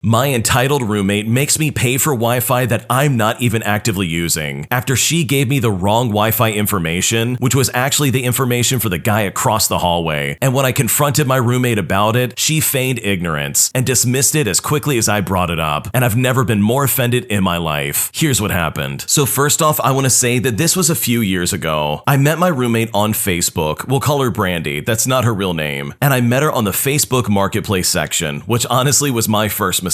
My entitled roommate makes me pay for Wi-Fi that I'm not even actively using, after she gave me the wrong Wi-Fi information, which was actually the information for the guy across the hallway. And when I confronted my roommate about it, she feigned ignorance and dismissed it as quickly as I brought it up, and I've never been more offended in my life. Here's what happened. So first off, I want to say that this was a few years ago. I met my roommate on Facebook. We'll call her Brandy. That's not her real name. And I met her on the Facebook Marketplace section, which honestly was my first mistake.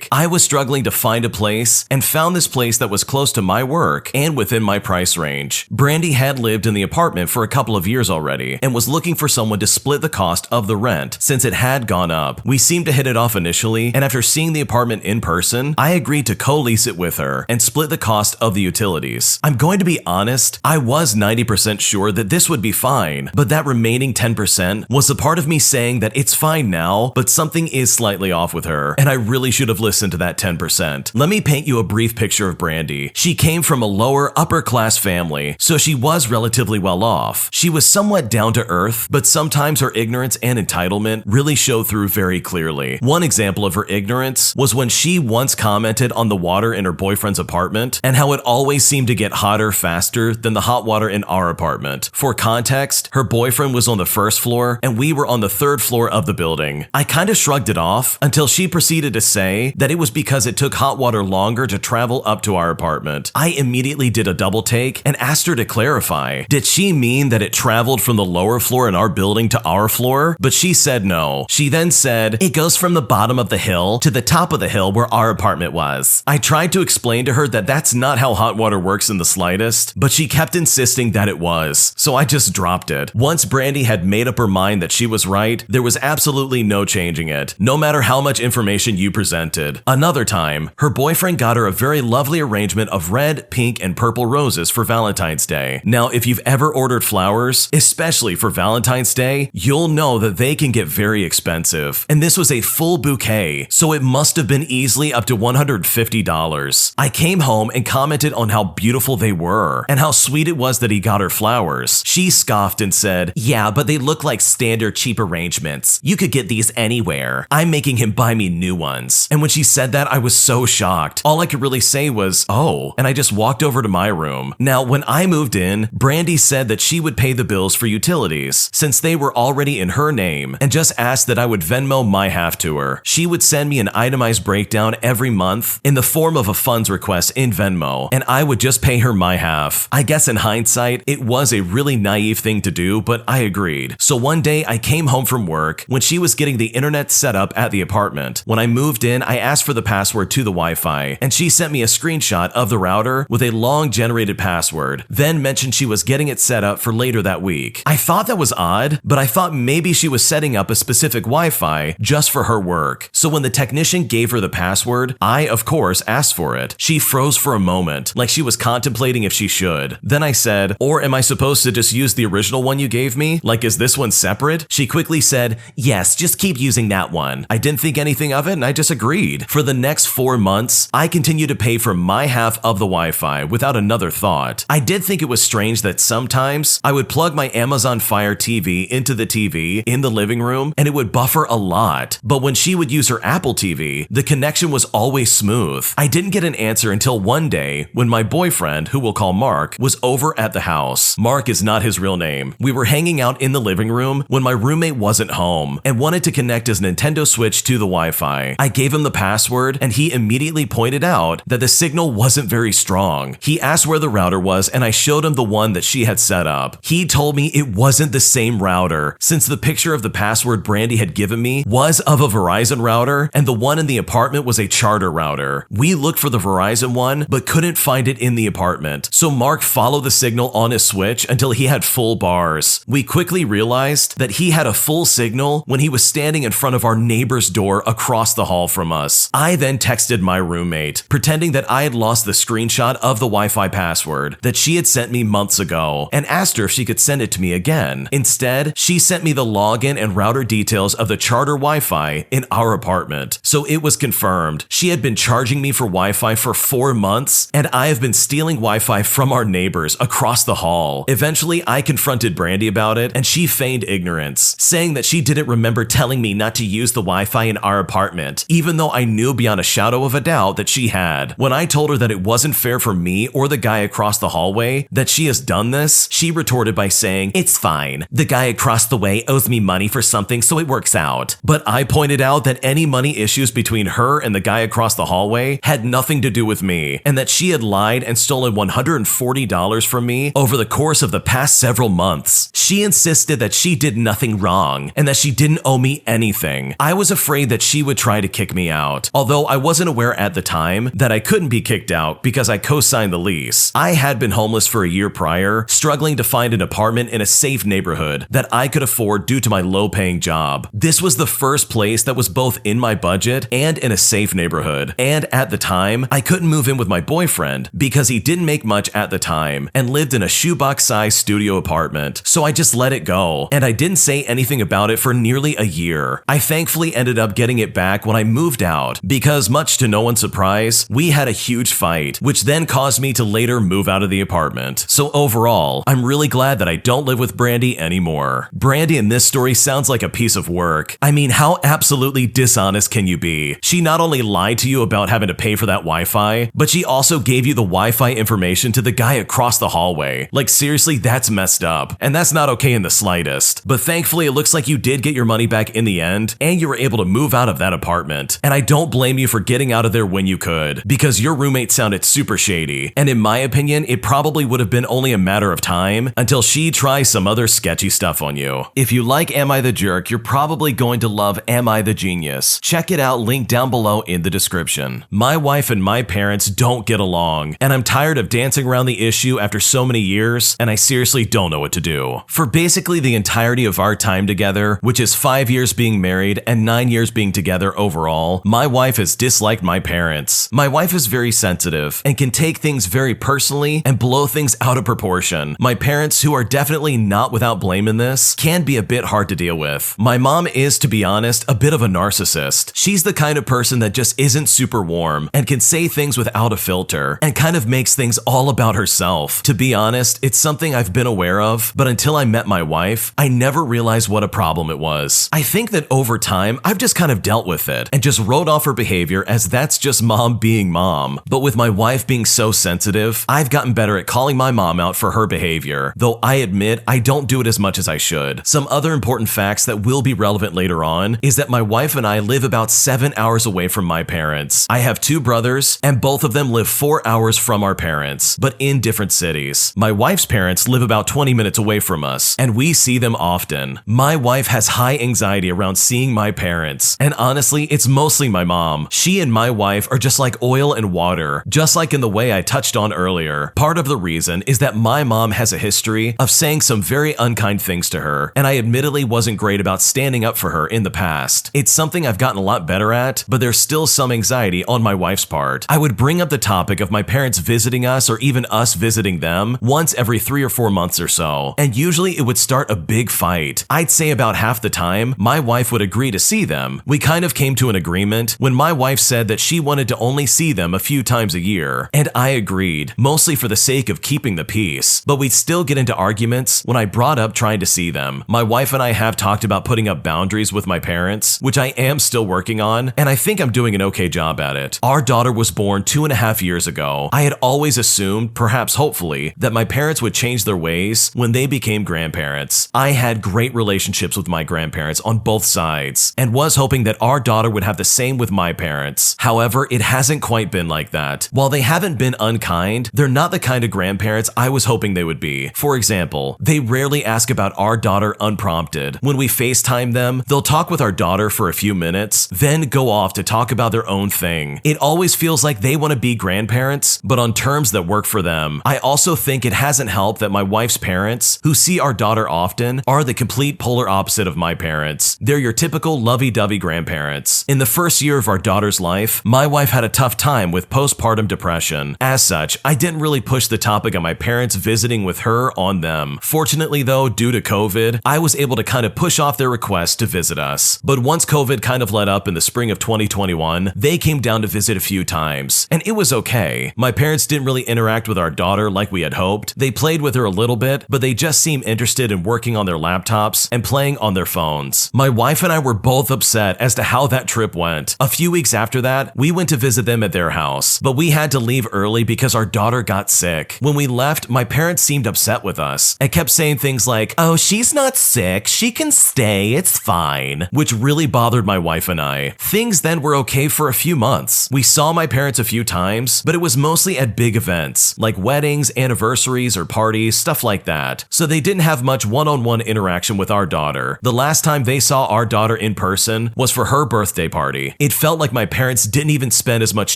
I was struggling to find a place and found this place that was close to my work and within my price range. Brandy had lived in the apartment for a couple of years already and was looking for someone to split the cost of the rent since it had gone up. We seemed to hit it off initially, and after seeing the apartment in person, I agreed to co-lease it with her and split the cost of the utilities. I'm going to be honest, I was 90% sure that this would be fine, but that remaining 10% was the part of me saying that it's fine now, but something is slightly off with her, and I really should have listened to that 10%. Let me paint you a brief picture of Brandy. She came from a lower upper class family, so she was relatively well off. She was somewhat down to earth, but sometimes her ignorance and entitlement really show through very clearly. One example of her ignorance was when she once commented on the water in her boyfriend's apartment and how it always seemed to get hotter faster than the hot water in our apartment. For context, her boyfriend was on the first floor and we were on the third floor of the building. I kind of shrugged it off until she proceeded to say that it was because it took hot water longer to travel up to our apartment. I immediately did a double take and asked her to clarify. Did she mean that it traveled from the lower floor in our building to our floor? But she said no. She then said, it goes from the bottom of the hill to the top of the hill where our apartment was. I tried to explain to her that that's not how hot water works in the slightest, but she kept insisting that it was, so I just dropped it. Once Brandy had made up her mind that she was right, there was absolutely no changing it, no matter how much information you presented. Another time, her boyfriend got her a very lovely arrangement of red, pink, and purple roses for Valentine's Day. Now, if you've ever ordered flowers, especially for Valentine's Day, you'll know that they can get very expensive. And this was a full bouquet, so it must have been easily up to $150. I came home and commented on how beautiful they were and how sweet it was that he got her flowers. She scoffed and said, yeah, but they look like standard cheap arrangements. You could get these anywhere. I'm making him buy me new ones. And when she said that, I was so shocked. All I could really say was, oh, and I just walked over to my room. Now, when I moved in, Brandy said that she would pay the bills for utilities since they were already in her name and just asked that I would Venmo my half to her. She would send me an itemized breakdown every month in the form of a funds request in Venmo, and I would just pay her my half. I guess in hindsight, it was a really naive thing to do, but I agreed. So one day I came home from work when she was getting the internet set up at the apartment. When I moved in, I asked for the password to the Wi-Fi, and she sent me a screenshot of the router with a long generated password, then mentioned she was getting it set up for later that week. I thought that was odd, but I thought maybe she was setting up a specific Wi-Fi just for her work. So when the technician gave her the password, I, of course, asked for it. She froze for a moment, like she was contemplating if she should. Then I said, or am I supposed to just use the original one you gave me? Like, is this one separate? She quickly said, yes, just keep using that one. I didn't think anything of it and I just agreed. For the next 4 months, I continued to pay for my half of the Wi-Fi without another thought. I did think it was strange that sometimes I would plug my Amazon Fire TV into the TV in the living room and it would buffer a lot. But when she would use her Apple TV, the connection was always smooth. I didn't get an answer until one day when my boyfriend, who we'll call Mark, was over at the house. Mark is not his real name. We were hanging out in the living room when my roommate wasn't home and wanted to connect his Nintendo Switch to the Wi-Fi. I gave him the password and he immediately pointed out that the signal wasn't very strong. He asked where the router was and I showed him the one that she had set up. He told me it wasn't the same router since the picture of the password Brandy had given me was of a Verizon router and the one in the apartment was a Charter router. We looked for the Verizon one but couldn't find it in the apartment. So Mark followed the signal on his Switch until he had full bars. We quickly realized that he had a full signal when he was standing in front of our neighbor's door across the hall from us. I then texted my roommate, pretending that I had lost the screenshot of the Wi-Fi password that she had sent me months ago and asked her if she could send it to me again. Instead, she sent me the login and router details of the Charter Wi-Fi in our apartment. So it was confirmed. She had been charging me for Wi-Fi for 4 months and I have been stealing Wi-Fi from our neighbors across the hall. Eventually, I confronted Brandy about it and she feigned ignorance, saying that she didn't remember telling me not to use the Wi-Fi in our apartment, even though I knew beyond a shadow of a doubt that she had. When I told her that it wasn't fair for me or the guy across the hallway that she has done this, she retorted by saying, "It's fine. The guy across the way owes me money for something, so it works out." But I pointed out that any money issues between her and the guy across the hallway had nothing to do with me, and that she had lied and stolen $140 from me over the course of the past several months. She insisted that she did nothing wrong and that she didn't owe me anything. I was afraid that she would try to kick me out, although I wasn't aware at the time that I couldn't be kicked out because I co-signed the lease. I had been homeless for a year prior, struggling to find an apartment in a safe neighborhood that I could afford due to my low-paying job. This was the first place that was both in my budget and in a safe neighborhood, and at the time, I couldn't move in with my boyfriend because he didn't make much at the time and lived in a shoebox-sized studio apartment, so I just let it go, and I didn't say anything about it for nearly a year. I thankfully ended up getting it back when I moved out because, much to no one's surprise, we had a huge fight, which then caused me to later move out of the apartment. So overall, I'm really glad that I don't live with Brandy anymore. Brandy in this story sounds like a piece of work. I mean, how absolutely dishonest can you be? She not only lied to you about having to pay for that Wi-Fi, but she also gave you the Wi-Fi information to the guy across the hallway. Like, seriously, that's messed up. And that's not okay in the slightest. But thankfully, it looks like you did get your money back in the end, and you were able to move out of that apartment. And I don't blame you for getting out of there when you could, because your roommate sounded super shady. And in my opinion, it probably would have been only a matter of time until she tries some other sketchy stuff on you. If you like Am I the Jerk, you're probably going to love Am I the Genius. Check it out, link down below in the description. My wife and my parents don't get along, and I'm tired of dancing around the issue after so many years, and I seriously don't know what to do. For basically the entirety of our time together, which is 5 years being married and 9 years being together overall, my wife has disliked my parents. My wife is very sensitive and can take things very personally and blow things out of proportion. My parents, who are definitely not without blame in this, can be a bit hard to deal with. My mom is, to be honest, a bit of a narcissist. She's the kind of person that just isn't super warm and can say things without a filter and kind of makes things all about herself. To be honest, it's something I've been aware of, but until I met my wife, I never realized what a problem it was. I think that over time, I've just kind of dealt with it and just wrote off her behavior as that's just mom being mom. But with my wife being so sensitive, I've gotten better at calling my mom out for her behavior, though I admit I don't do it as much as I should. Some other important facts that will be relevant later on is that my wife and I live about 7 hours away from my parents. I have 2 brothers, and both of them live 4 hours from our parents, but in different cities. My wife's parents live about 20 minutes away from us, and we see them often. My wife has high anxiety around seeing my parents, and honestly, it's mostly my mom. She and my wife are just like oil and water, just like in the way I touched on earlier. Part of the reason is that my mom has a history of saying some very unkind things to her, and I admittedly wasn't great about standing up for her in the past. It's something I've gotten a lot better at, but there's still some anxiety on my wife's part. I would bring up the topic of my parents visiting us or even us visiting them once every 3 or 4 months or so, and usually it would start a big fight. I'd say about half the time, my wife would agree to see them. We kind of came to an agreement when my wife said that she wanted to only see them a few times a year, and I agreed, mostly for the sake of keeping the peace. But we'd still get into arguments when I brought up trying to see them. My wife and I have talked about putting up boundaries with my parents, which I am still working on, and I think I'm doing an okay job at it. Our daughter was born 2.5 years ago. I had always assumed, perhaps hopefully, that my parents would change their ways when they became grandparents. I had great relationships with my grandparents on both sides, and was hoping that our daughter would have the same with my parents. However, it hasn't quite been like that. While they haven't been unkind, they're not the kind of grandparents I was hoping they would be. For example, they rarely ask about our daughter unprompted. When we FaceTime them, they'll talk with our daughter for a few minutes, then go off to talk about their own thing. It always feels like they want to be grandparents, but on terms that work for them. I also think it hasn't helped that my wife's parents, who see our daughter often, are the complete polar opposite of my parents. They're your typical lovey-dovey grandparents. In the first year of our daughter's life, my wife had a tough time with postpartum depression. As such, I didn't really push the topic of my parents visiting with her on them. Fortunately though, due to COVID, I was able to kind of push off their request to visit us. But once COVID kind of let up in the spring of 2021, they came down to visit a few times, and it was okay. My parents didn't really interact with our daughter like we had hoped. They played with her a little bit, but they just seemed interested in working on their laptops and playing on their phones. My wife and I were both upset as to how that trip trip went. A few weeks after that, we went to visit them at their house, but we had to leave early because our daughter got sick. When we left, my parents seemed upset with us and kept saying things like, "Oh, she's not sick, she can stay, it's fine," which really bothered my wife and I. Things then were okay for a few months. We saw my parents a few times, but it was mostly at big events, like weddings, anniversaries, or parties, stuff like that. So they didn't have much one-on-one interaction with our daughter. The last time they saw our daughter in person was for her birthday party. It felt like my parents didn't even spend as much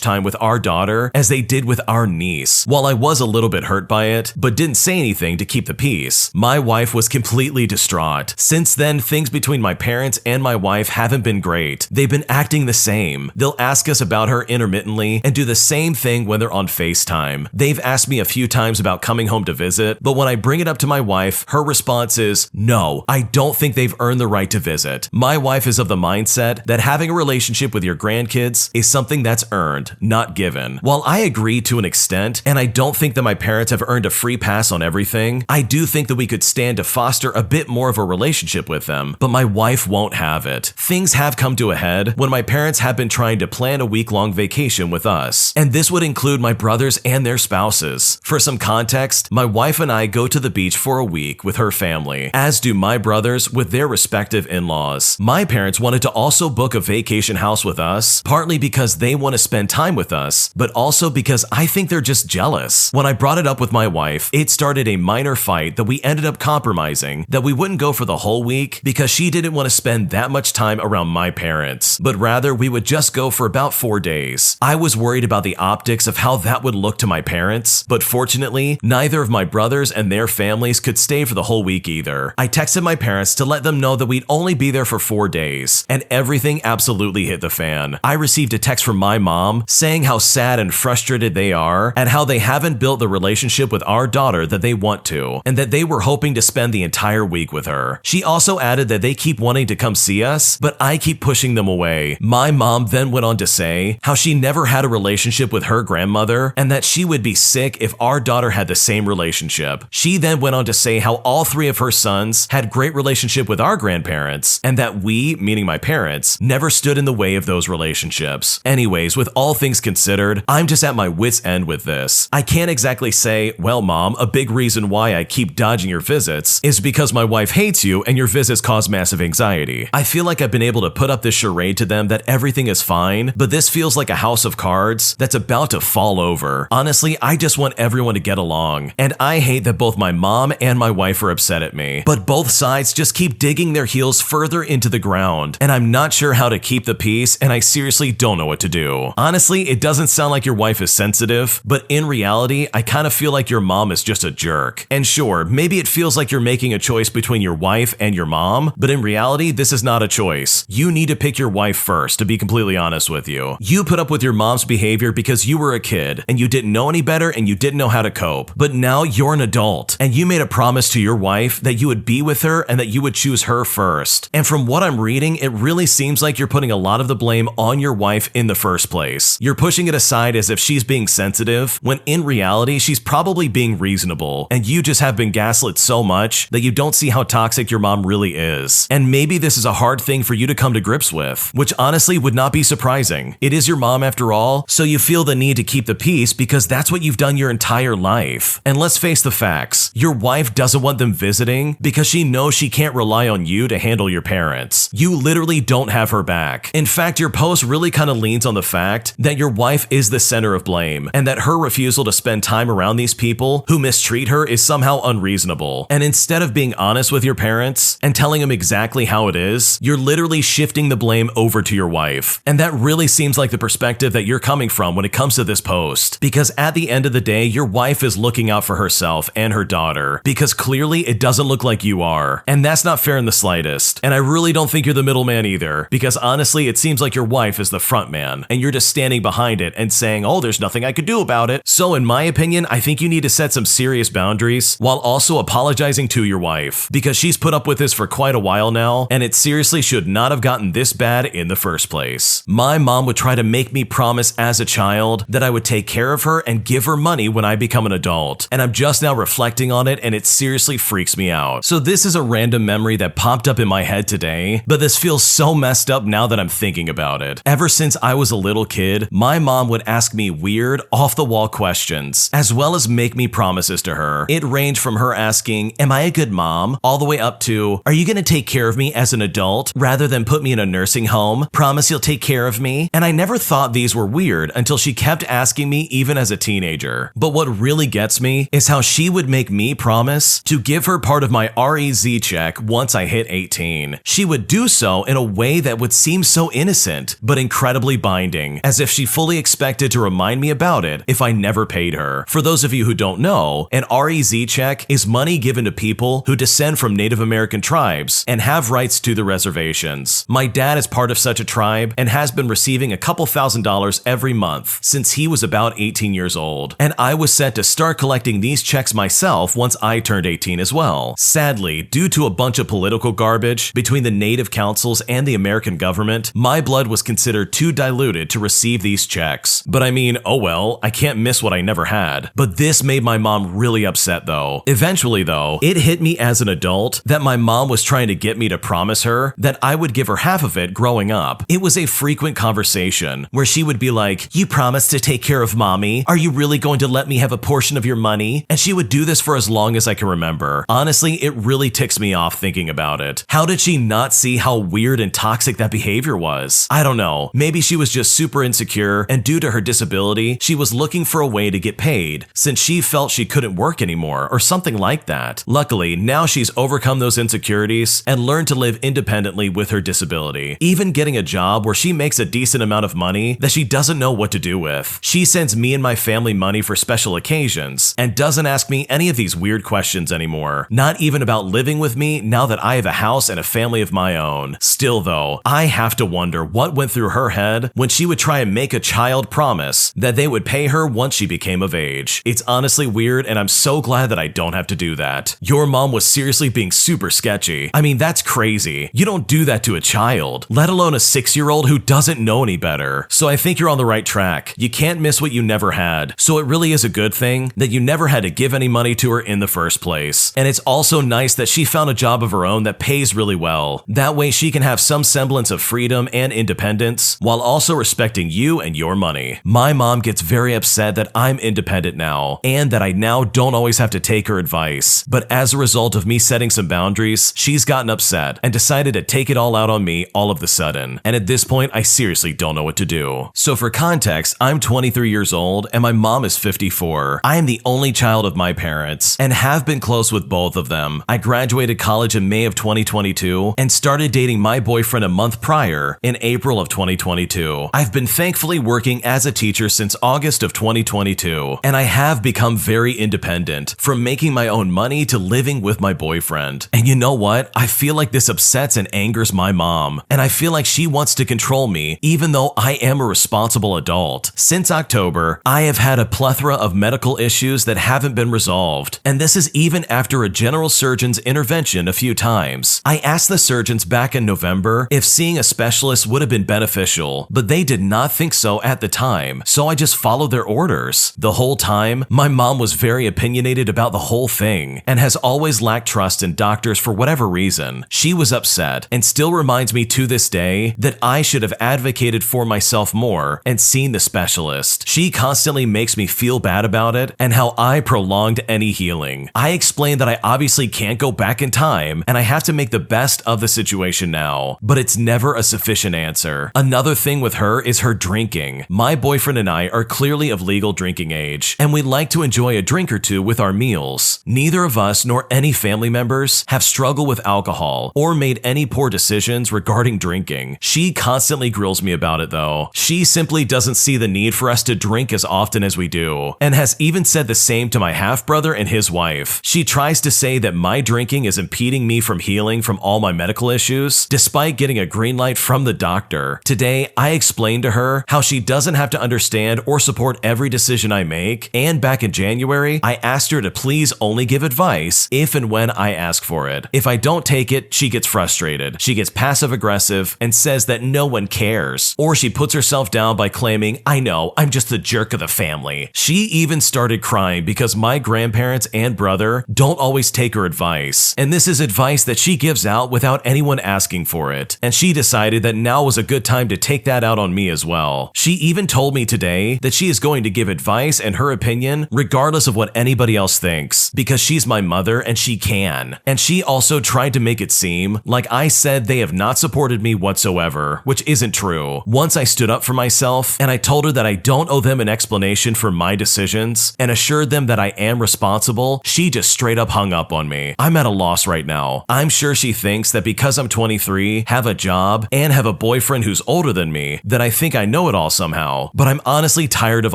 time with our daughter as they did with our niece. While I was a little bit hurt by it, but didn't say anything to keep the peace, my wife was completely distraught. Since then, things between my parents and my wife haven't been great. They've been acting the same. They'll ask us about her intermittently and do the same thing when they're on FaceTime. They've asked me a few times about coming home to visit, but when I bring it up to my wife, her response is, "No, I don't think they've earned the right to visit." My wife is of the mindset that having a relationship with your grandkids is something that's earned, not given. While I agree to an extent, and I don't think that my parents have earned a free pass on everything, I do think that we could stand to foster a bit more of a relationship with them, but my wife won't have it. Things have come to a head when my parents have been trying to plan a week-long vacation with us, and this would include my brothers and their spouses. For some context, my wife and I go to the beach for a week with her family, as do my brothers with their respective in-laws. My parents wanted to also book a vacation house with us, partly because they want to spend time with us, but also because I think they're just jealous. When I brought it up with my wife, it started a minor fight that we ended up compromising, that we wouldn't go for the whole week because she didn't want to spend that much time around my parents, but rather we would just go for about 4 days. I was worried about the optics of how that would look to my parents, but fortunately, neither of my brothers and their families could stay for the whole week either. I texted my parents to let them know that we'd only be there for 4 days, and everything absolutely hit the fan. I received a text from my mom saying how sad and frustrated they are at how they haven't built the relationship with our daughter that they want to, and that they were hoping to spend the entire week with her. She also added that they keep wanting to come see us, but I keep pushing them away. My mom then went on to say how she never had a relationship with her grandmother and that she would be sick if our daughter had the same relationship. She then went on to say how all 3 of her sons had great relationship with our grandparents and that we, meaning my parents, never stood in the way of those relationships. Anyways, with all things considered, I'm just at my wit's end with this. I can't exactly say, "Well, Mom, a big reason why I keep dodging your visits is because my wife hates you and your visits cause massive anxiety." I feel like I've been able to put up this charade to them that everything is fine, but this feels like a house of cards that's about to fall over. Honestly, I just want everyone to get along, and I hate that both my mom and my wife are upset at me, but both sides just keep digging their heels further into the ground, and I'm not sure how to keep the peace, and I seriously don't know what to do. Honestly, it doesn't sound like your wife is sensitive, but in reality, I kind of feel like your mom is just a jerk. And sure, maybe it feels like you're making a choice between your wife and your mom, but in reality, this is not a choice. You need to pick your wife first, to be completely honest with you. You put up with your mom's behavior because you were a kid, and you didn't know any better and you didn't know how to cope. But now you're an adult, and you made a promise to your wife that you would be with her and that you would choose her first. And from what I'm reading, it really seems like you're putting a lot of the blame on your wife in the first place. You're pushing it aside as if she's being sensitive, when in reality, she's probably being reasonable, and you just have been gaslit so much that you don't see how toxic your mom really is. And maybe this is a hard thing for you to come to grips with, which honestly would not be surprising. It is your mom after all, so you feel the need to keep the peace because that's what you've done your entire life. And let's face the facts, your wife doesn't want them visiting because she knows she can't rely on you to handle your parents. You literally don't have her back. In fact, your post really kind of leans on the fact that your wife is the center of blame, and that her refusal to spend time around these people who mistreat her is somehow unreasonable. And instead of being honest with your parents and telling them exactly how it is, you're literally shifting the blame over to your wife. And that really seems like the perspective that you're coming from when it comes to this post. Because at the end of the day, your wife is looking out for herself and her daughter, because clearly it doesn't look like you are. And that's not fair in the slightest. And I really don't think you're the middleman either, because honestly, it seems like your wife is the front man, and you're just standing behind it and saying, "Oh, there's nothing I could do about it." So in my opinion, I think you need to set some serious boundaries while also apologizing to your wife, because she's put up with this for quite a while now, and it seriously should not have gotten this bad in the first place. My mom would try to make me promise as a child that I would take care of her and give her money when I become an adult, and I'm just now reflecting on it, and it seriously freaks me out. So this is a random memory that popped up in my head today, but this feels so messed up now that I'm I'm thinking about it. Ever since I was a little kid, my mom would ask me weird, off-the-wall questions, as well as make me promises to her. It ranged from her asking, "Am I a good mom?" all the way up to, "Are you going to take care of me as an adult rather than put me in a nursing home? Promise you'll take care of me?" And I never thought these were weird until she kept asking me even as a teenager. But what really gets me is how she would make me promise to give her part of my REZ check once I hit 18. She would do so in a way that would seem so innocent, but incredibly binding, as if she fully expected to remind me about it if I never paid her. For those of you who don't know, an REZ check is money given to people who descend from Native American tribes and have rights to the reservations. My dad is part of such a tribe and has been receiving a couple $1,000s every month since he was about 18 years old. And I was set to start collecting these checks myself once I turned 18 as well. Sadly, due to a bunch of political garbage between the Native councils and the American government, my blood was considered too diluted to receive these checks. But I mean, oh well, I can't miss what I never had. But this made my mom really upset though. Eventually though, it hit me as an adult that my mom was trying to get me to promise her that I would give her half of it growing up. It was a frequent conversation where she would be like, "You promised to take care of mommy. Are you really going to let me have a portion of your money?" And she would do this for as long as I can remember. Honestly, it really ticks me off thinking about it. How did she not see how weird and toxic that behavior was? I don't know. Maybe she was just super insecure, and due to her disability, she was looking for a way to get paid since she felt she couldn't work anymore or something like that. Luckily, now she's overcome those insecurities and learned to live independently with her disability, even getting a job where she makes a decent amount of money that she doesn't know what to do with. She sends me and my family money for special occasions and doesn't ask me any of these weird questions anymore, not even about living with me now that I have a house and a family of my own. Still though, I have to wonder what went through her head when she would try and make a child promise that they would pay her once she became of age. It's honestly weird, and I'm so glad that I don't have to do that. Your mom was seriously being super sketchy. I mean, that's crazy. You don't do that to a child, let alone a 6-year-old who doesn't know any better. So I think you're on the right track. You can't miss what you never had. So it really is a good thing that you never had to give any money to her in the first place. And it's also nice that she found a job of her own that pays really well. That way she can have some semblance of freedom and independence while also respecting you and your money. My mom gets very upset that I'm independent now and that I now don't always have to take her advice. But as a result of me setting some boundaries, she's gotten upset and decided to take it all out on me all of the sudden. And at this point, I seriously don't know what to do. So for context, I'm 23 years old and my mom is 54. I am the only child of my parents and have been close with both of them. I graduated college in May of 2022 and started dating my boyfriend a month prior in April of 2022. I've been thankfully working as a teacher since August of 2022, and I have become very independent, from making my own money to living with my boyfriend. And you know what? I feel like this upsets and angers my mom, and I feel like she wants to control me even though I am a responsible adult. Since October, I have had a plethora of medical issues that haven't been resolved, and this is even after a general surgeon's intervention a few times. I asked the surgeons back in November if seeing a specialist would have been beneficial, but they did not think so at the time, so I just followed their orders. The whole time, my mom was very opinionated about the whole thing and has always lacked trust in doctors for whatever reason. She was upset and still reminds me to this day that I should have advocated for myself more and seen the specialist. She constantly makes me feel bad about it and how I prolonged any healing. I explained that I obviously can't go back in time and I have to make the best of the situation now, but it's never a sufficient answer. Another thing with her is her drinking. My boyfriend and I are clearly of legal drinking age, and we like to enjoy a drink or two with our meals. Neither of us nor any family members have struggled with alcohol or made any poor decisions regarding drinking. She constantly grills me about it though. She simply doesn't see the need for us to drink as often as we do, and has even said the same to my half-brother and his wife. She tries to say that my drinking is impeding me from healing from all my medical issues, despite getting a green light from the doctor. Today, I explained to her how she doesn't have to understand or support every decision I make, and back in January, I asked her to please only give advice if and when I ask for it. If I don't take it, she gets frustrated. She gets passive-aggressive and says that no one cares, or she puts herself down by claiming, "I know, I'm just the jerk of the family." She even started crying because my grandparents and brother don't always take her advice, and this is advice that she gives out without anyone asking for it, and she decided decided that now was a good time to take that out on me as well. She even told me today that she is going to give advice and her opinion regardless of what anybody else thinks, because she's my mother and she can. And she also tried to make it seem like I said they have not supported me whatsoever, which isn't true. Once I stood up for myself and I told her that I don't owe them an explanation for my decisions and assured them that I am responsible, she just straight up hung up on me. I'm at a loss right now. I'm sure she thinks that because I'm 23, have a job, and have a boyfriend who's older than me, that I think I know it all somehow. But I'm honestly tired of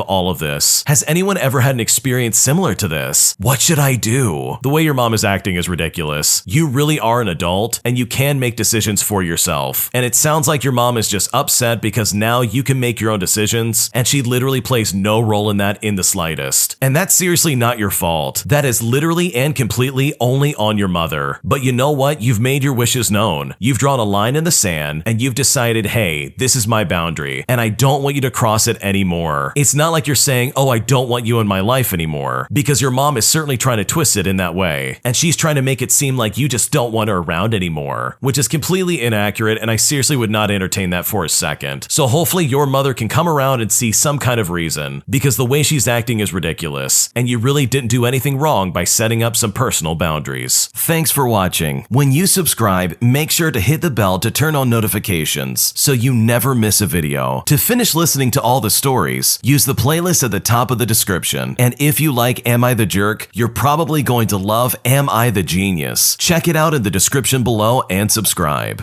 all of this. Has anyone ever had an experience similar to this? What should I do? The way your mom is acting is ridiculous. You really are an adult, and you can make decisions for yourself. And it sounds like your mom is just upset because now you can make your own decisions, and she literally plays no role in that in the slightest. And that's seriously not your fault. That is literally and completely only on your mother. But you know what? You've made your wishes known. You've drawn a line in the sand, and you've decided, hey, this is my boundary, and I don't want you to cross it anymore. It's not like you're saying, oh, I don't want you in my life anymore, because your mom is certainly trying to twist it in that way, and she's trying to make it seem like you just don't want her around anymore, which is completely inaccurate, and I seriously would not entertain that for a second. So hopefully your mother can come around and see some kind of reason, because the way she's acting is ridiculous, and you really didn't do anything wrong by setting up some personal boundaries. Thanks for watching. When you subscribe, make sure to hit the bell to turn on notifications so you never miss a video. To finish listening to all the stories, use the playlist at the top of the description. And if you like Am I the Jerk, you're probably going to love Am I the Genius. Check it out in the description below and subscribe.